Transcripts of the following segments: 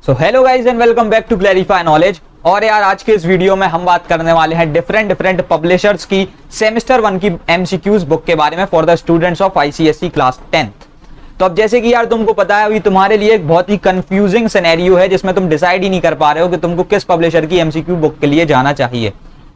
So hello guys and welcome back to clarify knowledge. और यार आज के इस वीडियो में हम बात करने वाले हैं डिफरेंट पब्लिशर्स की सेमेस्टर 1 की एमसीक्यूज बुक के बारे में for the students of ICSE class 10th। तो अब जैसे कि यार तुमको पता है अभी तुम्हारे लिए एक बहुत ही कंफ्यूजिंग सिनेरियो है जिसमें तुम डिसाइड ही नहीं कर पा रहे हो कि तुमको किस पब्लिशर की एमसीक्यू बुक के लिए जाना चाहिए।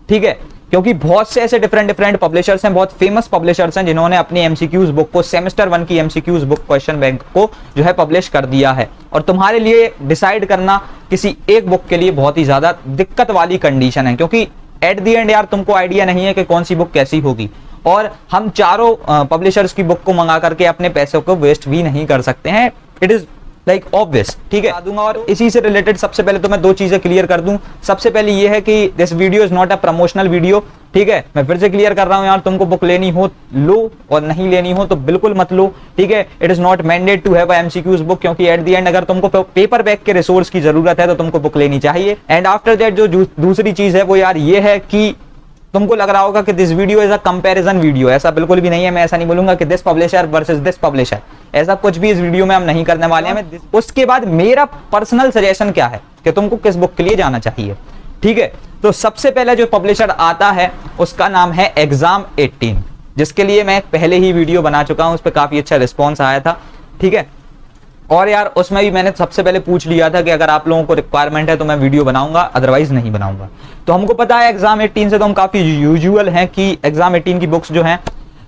ठीक है, क्योंकि बहुत से ऐसे डिफरेंट पब्लिशर्स हैं, बहुत फेमस पब्लिशर्स हैं जिन्होंने अपनी एमसीक्यूज बुक को सेमेस्टर 1 की एमसीक्यूज बुक क्वेश्चन बैंक को जो है पब्लिश कर दिया है। और तुम्हारे लिए डिसाइड करना किसी एक बुक के लिए बहुत ही ज्यादा दिक्कत वाली कंडीशन है, क्योंकि एट द एंड यार तुमको आइडिया नहीं है कि कौन सी बुक कैसी होगी। और हम चारों पब्लिशर्स की बुक को मंगा करके अपने पैसों को वेस्ट भी नहीं कर सकते हैं। It is like obvious. ठीक है, दूंगा। और इसी से रिलेटेड सबसे पहले तो मैं दो चीजें क्लियर कर दूं। सबसे पहले ये है कि this video is not a promotional video. ठीक है, मैं फिर से क्लियर कर रहा हूं यार, तुमको बुक लेनी हो लो और नहीं लेनी हो तो बिल्कुल मत लो। ठीक है, it is not mandate to have MCQs book, क्योंकि एट द एंड अगर तुमको पेपर बैक के रिसोर्स की जरूरत है तो तुमको बुक लेनी चाहिए। एंड आफ्टर दैट जो दूसरी चीज है वो यार ये है कि तुमको लग रहा होगा कि this video is a comparison video. ऐसा बिल्कुल भी नहीं है। मैं ऐसा नहीं बोलूंगा कि this publisher versus this publisher, ऐसा कुछ भी इस वीडियो में हम नहीं करने वाले हैं। उसके बाद मेरा पर्सनल सजेशन क्या है कि तुमको किस बुक के लिए जाना चाहिए। ठीक है, तो सबसे पहले जो पब्लिशर आता है उसका नाम है एग्जाम 18, जिसके लिए मैं पहले ही वीडियो बना चुका हूं, उस पर काफी अच्छा रिस्पॉन्स आया था। ठीक है, और यार उसमें भी मैंने सबसे पहले पूछ लिया था कि अगर आप लोगों को रिक्वायरमेंट है तो मैं वीडियो बनाऊंगा, अदरवाइज नहीं बनाऊंगा। तो हमको पता है एग्जाम 18 से तो हम काफी यूजुअल हैं कि एग्जाम 18 की बुक्स जो हैं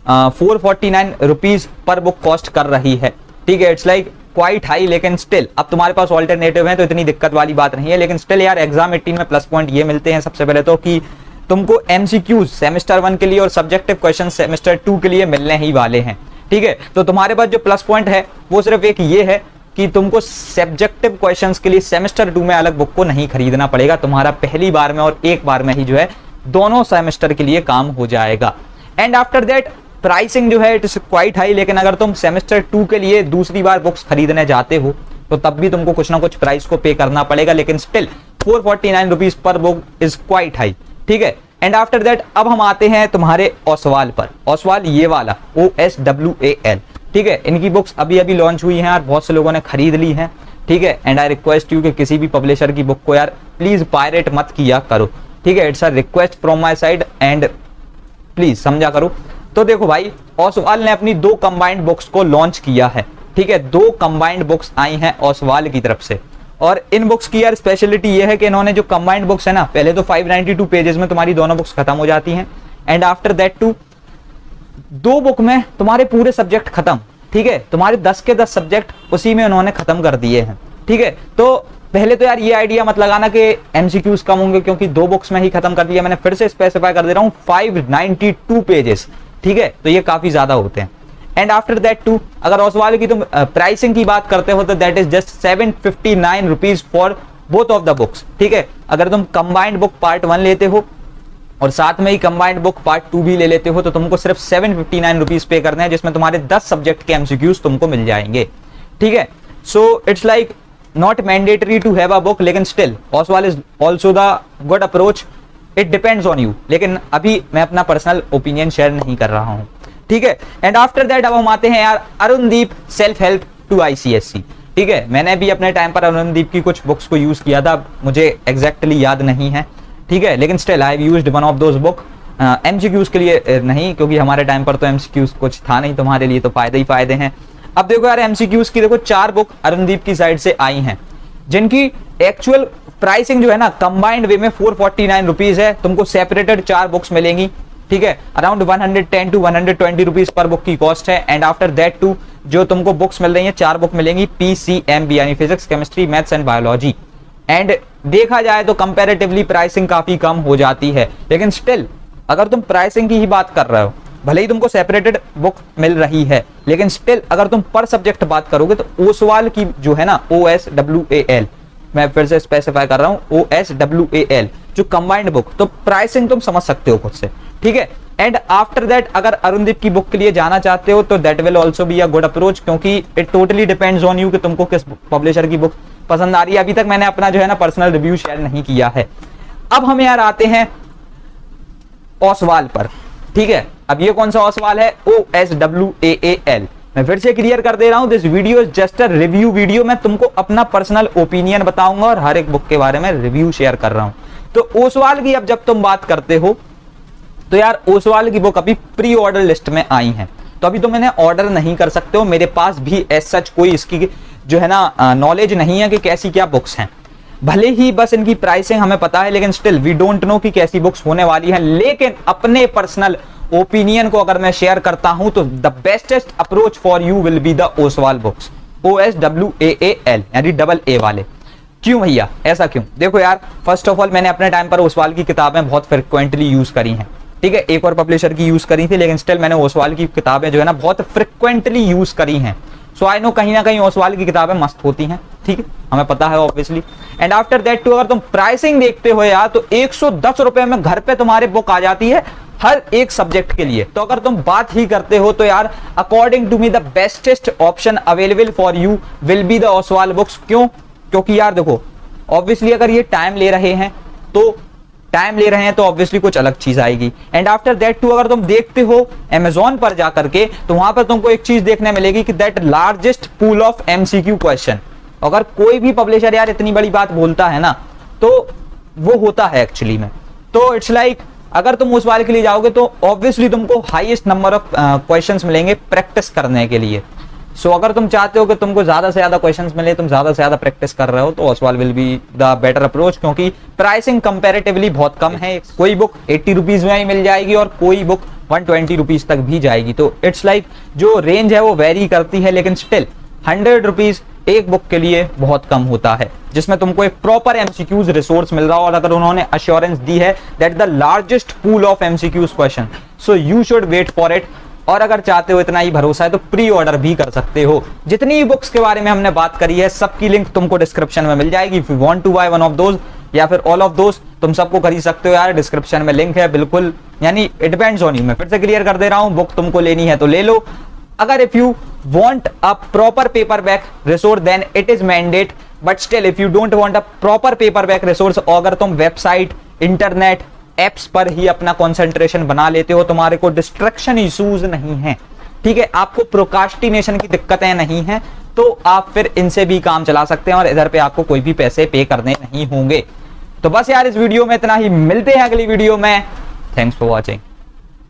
449 रुपीज पर बुक कॉस्ट कर रही है। ठीक है, इट्स लाइक क्वाइट हाई, लेकिन स्टिल अब तुम्हारे पास ऑल्टरनेटिव है तो इतनी दिक्कत वाली बात नहीं है। लेकिन स्टिल यार एग्जाम 18 में प्लस पॉइंट ये मिलते हैं सबसे पहले तो कि तुमको एमसीक्यूज सेमेस्टर 1 के लिए और सब्जेक्टिव क्वेश्चन सेमेस्टर 2 के लिए मिलने ही वाले हैं। ठीक है, तो तुम्हारे पास जो प्लस पॉइंट है वो सिर्फ एक ये है कि तुमको सब्जेक्टिव क्वेश्चंस के लिए सेमेस्टर 2 में अलग बुक को नहीं खरीदना पड़ेगा। तुम्हारा पहली बार में और एक बार में ही जो है दोनों सेमेस्टर के लिए काम हो जाएगा। एंड आफ्टर दैट प्राइसिंग जो है इट इज क्वाइट हाई, लेकिन अगर तुम सेमेस्टर 2 के लिए दूसरी बार बुक्स खरीदने जाते हो तो तब भी तुमको कुछ ना कुछ प्राइस को पे करना पड़ेगा, लेकिन still 449 rupees per book is quite high. ठीक है, एंड आफ्टर दैट अब हम आते हैं तुम्हारे ओसवाल पर। ओसवाल ये वाला OSWAL। ठीक है, इनकी बुक्स अभी अभी लॉन्च हुई हैं और बहुत से लोगों ने खरीद ली हैं। ठीक है, एंड आई रिक्वेस्ट यू कि किसी भी पब्लिशर की बुक को यार प्लीज पायरेट मत किया करो। ठीक है, it's a request from my side and please समझा करो। तो देखो भाई, ओसवाल ने अपनी 2 कंबाइंड बुक्स को लॉन्च किया है। ठीक है, 2 कंबाइंड बुक्स आई हैं ओसवाल की तरफ से। और इन बुक्स की यार स्पेशलिटी ये है कि इन्होंने जो कंबाइंड बुक्स है ना, पहले तो 592 पेजेस में तुम्हारी दोनों बुक्स खत्म हो जाती हैं, एंड आफ्टर दैट 2 बुक में तुम्हारे पूरे सब्जेक्ट खत्म। ठीक है, तुम्हारे 10 के 10 सब्जेक्ट उसी में उन्होंने खत्म कर दिए हैं। ठीक है, तो पहले तो यार ये आइडिया मत लगाना कि एमसीक्यूज कम होंगे, क्योंकि 2 बुक्स में ही खत्म कर दिया। मैंने फिर से स्पेसिफाई कर दे रहा हूं 592 पेजेस। ठीक है, तो ये काफी ज्यादा होते हैं। एंड आफ्टर दैट अगर ओसवाल की तुम प्राइसिंग की बात करते हो तो that is just 759 rupees for both of the books. ठीक है, अगर तुम कंबाइंड बुक पार्ट 1 लेते हो और साथ में ही कंबाइंड बुक पार्ट 2 भी ले लेते हो तो तुमको सिर्फ 759 रुपीज पे करने हैं, जिसमें तुम्हारे 10 सब्जेक्ट के एमसीक्यूज तुमको मिल जाएंगे। ठीक है, so it's like not mandatory to have a book, लेकिन still Oswal is also the good approach. It depends on you, लेकिन अभी मैं अपना पर्सनल ओपिनियन शेयर नहीं कर रहा हूं। ठीक है, एंड आफ्टर दैट अब हम आते हैं यार Arundeep self help to ICSE. ठीक है, मैंने भी अपने टाइम पर अरुणदीप की कुछ बुक्स को यूज किया था, मुझे एग्जैक्टली याद नहीं है। ठीक है, लेकिन still I have used one of those book. MCQs के लिए नहीं, क्योंकि हमारे टाइम पर तो एमसीक्यूज कुछ था नहीं, तुम्हारे लिए तो फायदे ही फायदे हैं। अब देखो यार एमसीक्यूज की देखो 4 बुक अरुणदीप की साइड से आई हैं, जिनकी एक्चुअल प्राइसिंग जो है ना कंबाइंड वे में 449 रुपीज है। तुमको सेपरेटेड 4 बुक्स मिलेंगी। ठीक है, around 110 to 120 rupees per book की कॉस्ट है। एंड आफ्टर दैट जो तुमको बुक्स मिल रही हैं 4 बुक मिलेंगी PCMB यानी physics, chemistry, maths and biology. And देखा जाए तो कंपैरेटिवली प्राइसिंग काफी कम हो जाती है, लेकिन स्टिल अगर तुम प्राइसिंग की ही बात कर रहे हो, भले ही तुमको सेपरेटेड बुक मिल रही है, लेकिन स्टिल अगर तुम पर सब्जेक्ट बात करोगे तो ओसवाल की जो है ना OSWAL, मैं फिर से स्पेसिफाई कर रहा हूं OSWAL जो कंबाइंड बुक, तो प्राइसिंग तुम समझ सकते हो खुद से। ठीक है, एंड आफ्टर दैट अगर अरुणदीप की बुक के लिए जाना चाहते हो तो that will also be a good approach, क्योंकि it totally depends on you कि तुमको किस पब्लिशर की बुक पसंद आ रही है। अभी तक मैंने अपना जो है ना पर्सनल रिव्यू शेयर नहीं किया है। अब हम यार आते हैं ओसवाल पर। ठीक है, अब ये कौन सा ओसवाल है? OSWAL। मैं फिर से क्लियर कर दे रहा हूं, this video is just a review video. मैं तुमको अपना पर्सनल ओपिनियन बताऊंगा और हर एक बुक के बारे में रिव्यू शेयर कर रहा हूं। तो ओसवाल की अब जब तुम बात करते हो तो यार ओसवाल की बुक अभी प्री ऑर्डर लिस्ट में आई है, तो अभी तुम इन्हें ऑर्डर नहीं कर सकते हो। मेरे पास भी एज सच कोई इसकी जो है ना नॉलेज नहीं है कि कैसी क्या बुक्स हैं। भले ही बस इनकी प्राइसिंग हमें पता है, लेकिन स्टिल वी डोंट नो कि कैसी बुक्स होने वाली हैं। लेकिन अपने पर्सनल ओपिनियन को अगर मैं शेयर करता हूं तो the bestest approach for you will be the Oswaal books, OSWAAL यानी डबल ए वाले। क्यों भैया, ऐसा क्यों? देखो यार, फर्स्ट ऑफ ऑल मैंने अपने टाइम पर ओसवाल की किताबें बहुत फ्रिक्वेंटली यूज करी हैं, ठीक है। एक और पब्लिशर की यूज करी थी, लेकिन स्टिल मैंने ओसवाल की किताबें जो है ना बहुत फ्रिक्वेंटली यूज करी हैं। सो आई नो कहीं ना कहीं ओसवाल की किताबें मस्त होती हैं, ठीक है, हमें पता है obviously. And after that too, अगर तुम प्राइसिंग देखते हो यार तो 110 रुपए में घर पे तुम्हारे बुक आ जाती है हर एक सब्जेक्ट के लिए। तो अगर तुम बात ही करते हो तो यार according to me the bestest option available for you will be the Oswaal books. क्यों? क्योंकि यार देखो, ऑब्वियसली अगर ये टाइम ले रहे हैं तो ऑब्वियसली कुछ अलग चीज आएगी। एंड आफ्टर दैट टू, अगर तुम देखते हो Amazon पर जाकर के तो वहां पर तुमको एक चीज देखने मिलेगी कि that largest pool of MCQ question. अगर कोई भी पब्लिशर यार इतनी बड़ी बात बोलता है ना तो वो होता है एक्चुअली में। तो इट्स लाइक अगर तुम उस वाले के लिए जाओगे तो ऑब्वियसली तुमको हाईएस्ट नंबर ऑफ क्वेश्चंस मिलेंगे प्रैक्टिस करने के लिए। सो अगर तुम चाहते हो कि तुमको ज्यादा से ज्यादा क्वेश्चंस मिले, तुम ज्यादा से ज्यादा प्रैक्टिस कर रहे हो, तो Oswal will be the better approach, क्योंकि प्राइसिंग कंपैरेटिवली बहुत कम है। कोई बुक 80 रुपीज में ही मिल जाएगी और कोई बुक 120 रुपीज तक भी जाएगी। तो इट्स लाइक जो रेंज है वो वेरी करती है, लेकिन स्टिल 100 रुपीज एक बुक के लिए बहुत कम होता है, जिसमें तुमको एक प्रॉपर MCQs रिसोर्स मिल रहा हो। और अगर उन्होंने अश्योरेंस दी है that the largest pool of MCQs question, so you should wait for it. और अगर चाहते हो, इतना ही भरोसा है, तो प्री ऑर्डर भी कर सकते हो। जितनी भी बुक्स के बारे में हमने बात करी है सबकी लिंक तुमको डिस्क्रिप्शन में मिल जाएगी। If you want to buy one of those या फिर ऑल ऑफ दोज, तुम सबको खरीद सकते हो यार, डिस्क्रिप्शन में लिंक है बिल्कुल। यानी इट डिपेंड्स ऑन यू। मैं फिर से क्लियर कर दे रहा हूं, बुक तुमको लेनी है तो ले लो। अगर if you want a proper paperback resource then it is mandate, but still if you don't want a proper paperback resource, अगर तुम वेबसाइट, इंटरनेट, एप्स पर ही अपना कंसंट्रेशन बना लेते हो, तुम्हारे को डिस्ट्रैक्शन इश्यूज नहीं है, ठीक है, आपको प्रोकास्टिनेशन की दिक्कतें नहीं है, तो आप फिर इनसे भी काम चला सकते हैं और इधर पे आपको कोई भी पैसे पे करने नहीं होंगे। तो बस यार इस वीडियो में इतना ही, मिलते हैं अगली वीडियो में। Thanks for watching.